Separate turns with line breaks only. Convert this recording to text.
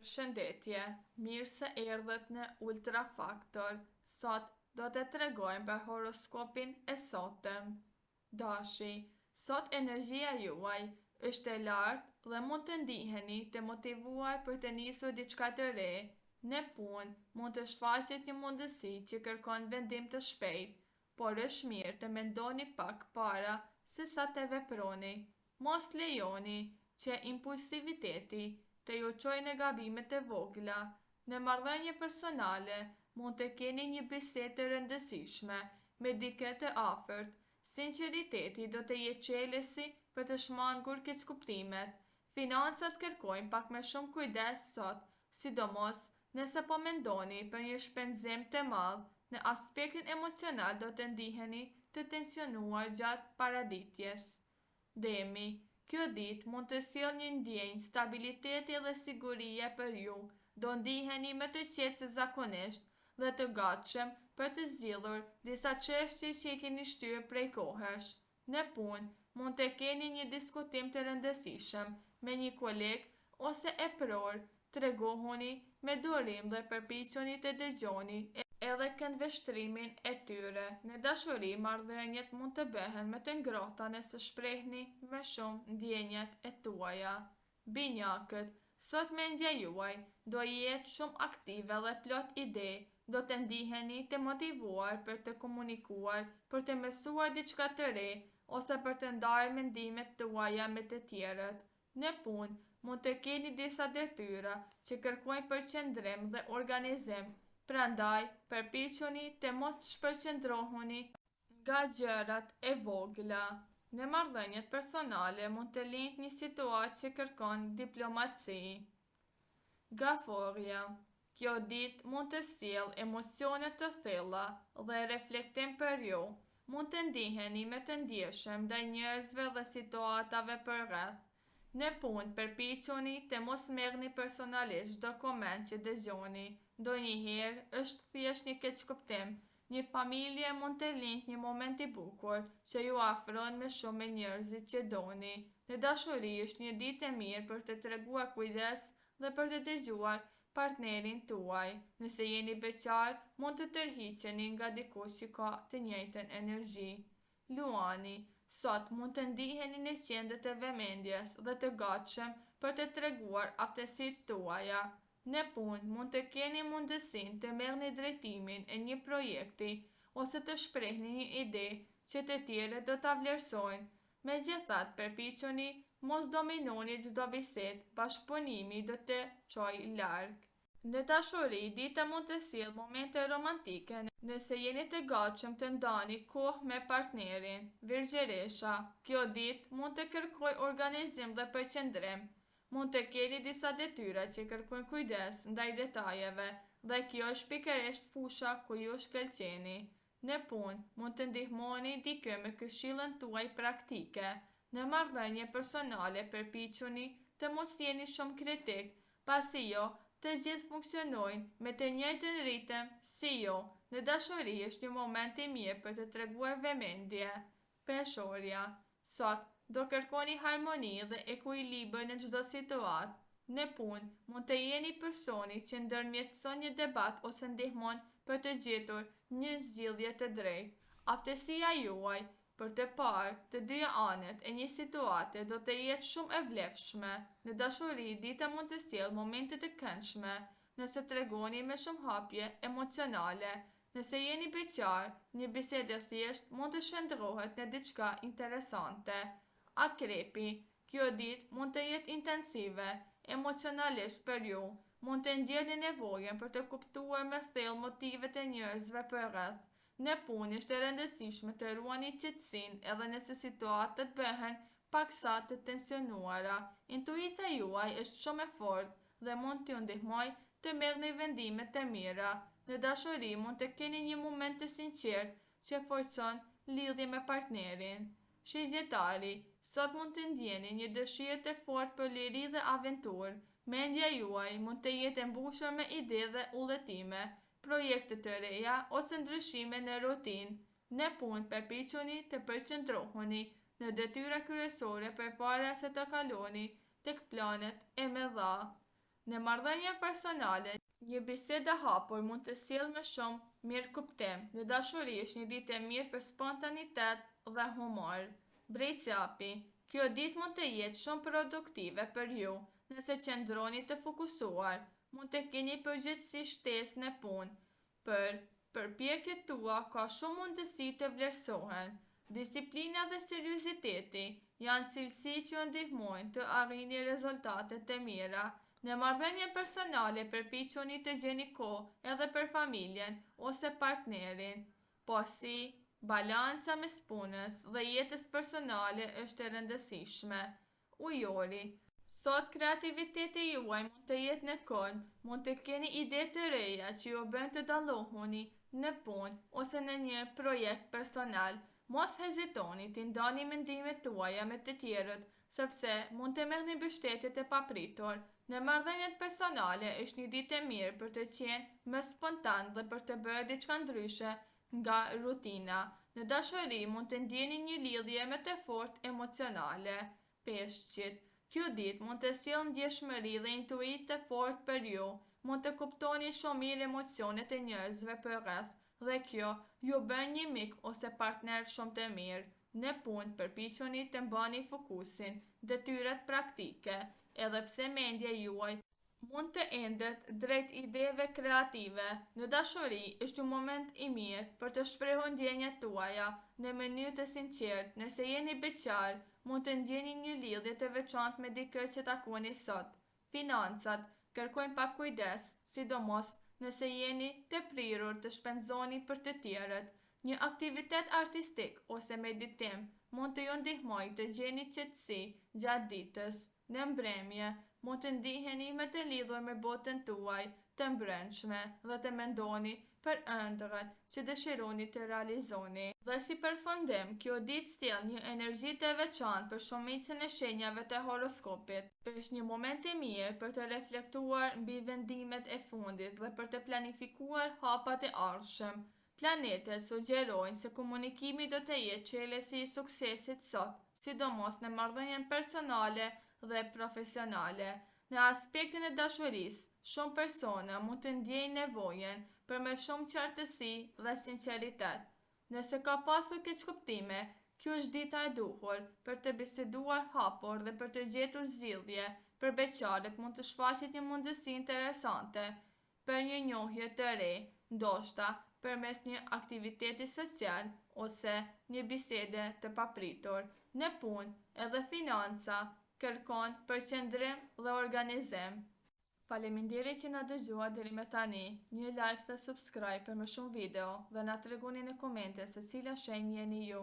Shëndetje, mirë se erdhët në Ultra Factor. Sot do të tregojmë për horoskopin e sotëm. Dashi, sot energjia juaj është e lartë dhe mund të ndiheni të motivuar për të nisur diçka të re. Në punë mund të shfaqet një mundësi që kërkon vendim të shpejt, por është mirë të mendoni pak para se sa të veproni. Mos lejoni që impulsiviteti të ju çojë në gabimet e vogla. Në marrëdhënie personale mund të keni një bisedë të rëndësishme me dikë të afërt. Sinqeriteti do të jetë çelësi për të shmangur keqkuptimet. Financat kërkojnë pak më shumë kujdes sot, sidomos nëse po mendoni për një shpenzim të madh. Në aspektin emocional do të ndiheni të tensionuar gjatë paraditjes. Demi, kjo ditë mund të sjellë një ndjenjë stabiliteti dhe sigurie për ju. Do ndiheni më të qetë se zakonisht dhe të gatshëm për të zgjidhur disa çështje që i keni shtyrë prej kohësh. Në punë mund të keni një diskutim të rëndësishëm me një koleg ose e pror. Tregohuni me durim dhe përpiquni të dëgjoni edhe këndvështrimin e tyre. Në dashuri, marrëdhëniet mund të bëhen më të ngrohta nëse shprehni më shumë ndjenjat e tuaja. Binjakët, sot mendja juaj do jetë shumë aktive dhe plot ide. Do të ndiheni të motivuar për të komunikuar, për të mësuar diçka të re ose për të ndarë mendimet tuaja me të tjerët. Në punë mund të keni disa detyra që kërkojnë përqendrim dhe organizim. Prandaj, përpiquni të mos shpërqendrohuni nga gjërat e vogla. Në marrëdhëniet personale mund të lindë një situatë që kërkon diplomaci. Gaforja, kjo ditë mund të sjellë emocione të thella dhe reflektim për ju. Mund të ndiheni me të ndjeshëm ndaj njerëzve dhe situatave përreth. Në punë përpiquni të mos merrni personalisht çdo koment që dëgjoni. Ndonjëherë është thjesht një keqkuptim. Një familje mund të lindë një moment i bukur që ju afron më shumë me njerëzit që doni. Në dashuri është një ditë e mirë për të treguar kujdes dhe për të dëgjuar partnerin tuaj. Nëse jeni beqar, mund të tërhiqeni nga dikush që ka të njëjtën energji. Luani, sot mund të ndiheni në qendër të vëmendjes dhe të gatshëm për të treguar aftësitë tuaja. Në punë mund të keni mundësinë të merrni drejtimin e një projekti ose të shprehni një ide që të tjerët do ta vlerësojnë. Megjithatë, përpiquni mos dominoni çdo bisedë, bashkëpunimi do të çojë larg. Në dashuri, dita mund të sjellë momente romantike nëse jeni të gatshëm të ndani kohë me partnerin. Virgjëresha, kjo ditë mund të kërkojë organizim dhe përqendrim. Mund të keni disa detyra që kërkojnë kujdes ndaj detajeve dhe kjo është pikërisht fusha ku ju shkëlqeni. Në punë, mund të ndihmoni dikë me këshillën tuaj praktike. Në marrëdhënie personale përpiquni të mos jeni shumë kritik, pasi jo të gjithë funksionojnë me të njëjtën ritëm si ju. Në dashuri është një moment i mirë për të treguar vëmendje. Peshorja, sot do kërkoni harmoni dhe ekuilibër në çdo situatë. Në punë mund të jeni personi që ndërmjetëson një debat ose ndihmon për të gjetur një zgjidhje të drejtë. Aftësia juaj për të parë të dyja anët e një situate do të jetë shumë e vlefshme. Në dashuri, dita mund të sjellë momente të këndshme nëse tregoni me shumë hapje emocionale. Nëse jeni beqar, një bisedë e thjeshtë mund të shndërrohet në diçka interesante. Akrepi, kjo ditë mund të jetë intensive emocionalisht për ju. Mund të ndjeni nevojën për të kuptuar më thellë motivet e njerëzve përreth. Në punë është e rëndësishme të ruani qetësinë edhe nëse situatat bëhen paksa të tensionuara. Intuita juaj është shumë e fortë dhe mund t'ju ndihmojë të merrni vendime të mira. Në dashuri mund të keni një moment të sinqert që forcon lidhje me partnerin. Shigjetari, sot mund të ndjeni një dëshirë të fortë për liri dhe aventurë. Mendja juaj mund të jetë e mbushur me ide dhe udhëtime, projekte të reja ose ndryshime në rutinë. Në punë përpiquni të përqendrohuni në detyra kryesore përpara se të kaloni tek planet e mëdha. Në marrëdhënie personale, një bisedë e hapur mund të sjellë më shumë mirëkuptim. Në dashuri është një ditë e mirë për spontanitet dhe humor. Brejtjapi, kjo ditë mund të jetë shumë produktive për ju, nëse qëndroni të fokusuar. Mund të keni përgjithësi shtesë në punë. Për përpjekjet tua ka shumë mundësi të vlerësohen. Disiplina dhe serioziteti janë cilësi që ndihmojnë të arrini rezultate të mira. Në marrëdhënie personale përpiquni të gjeni kohë edhe për familjen ose partnerin. Pasi balanca mes punës dhe jetës personale është e rëndësishme. Ujori, sot kreativiteti juaj mund të jetë në kënd, mund të keni ide të reja që ju bën të dallohuni në punë ose në një projekt personal. Mos hezitoni të ndani mendimet tuaja me të tjerët, sepse mund të merrni mbështetje të papritur. Në marrëdhëniet personale është një ditë e mirë për të qenë më spontan dhe për të bërë diçka ndryshe nga rutina. Në dashuri mund të ndjeni një lidhje më të fortë emocionale. Peshqit, kjo ditë mund të sjellë ndjeshmëri dhe intuit të fortë për ju. Mund të kuptoni shumë mirë emocionet e njerëzve përreth dhe kjo ju bën një mik ose partner shumë të mirë. Në punë përpiquni të mbani fokusin, detyrat praktike, edhe pse mendja juaj mund të endet drejt ideve kreative. Në dashuri është një moment i mirë për të shprehur ndjenjat tuaja në mënyrë të sinqertë. Nëse jeni beqar, mund të ndjeni një lidhje të veçantë me dikë që takoni sot. Financat kërkojnë pak kujdes, sidomos nëse jeni të prirur të shpenzoni për të tjerët. Një aktivitet artistik ose meditim mund të ju ndihmojë të gjeni qetësi gjatë ditës. Në mbrëmje, mund të ndiheni më të lidhur me botën tuaj të mbrëmshme dhe të mendoni për ëndrat që dëshironi të realizoni. Dhe si përfundim, kjo ditë sjell një energji të veçantë për shumicën e shenjave të horoskopit. Është një moment i mirë për të reflektuar mbi vendimet e fundit dhe për të planifikuar hapat e ardhshëm. Planetet sugjerojnë se komunikimi do të jetë çelësi i suksesit sot, sidomos në marrëdhënien personale dhe profesionale. Në aspektin e dashurisë, shumë persona mund të ndjejnë nevojën për më shumë qartësi dhe sinqeritet. Nëse ka pasur keqkuptime, kjo është dita e duhur për të biseduar hapur dhe për të gjetur zgjidhje. Për beqarët mund të shfaqet një mundësi interesante për një njohje të re, ndoshta përmes një aktiviteti social ose një bisede të papritur. Në punë edhe financa kërkon përqendrim dhe organizim. Faleminderit që na dëgjuat deri më tani. Një like dhe subscribe për më shumë video dhe na tregoni në komente se cila shenjë jeni ju.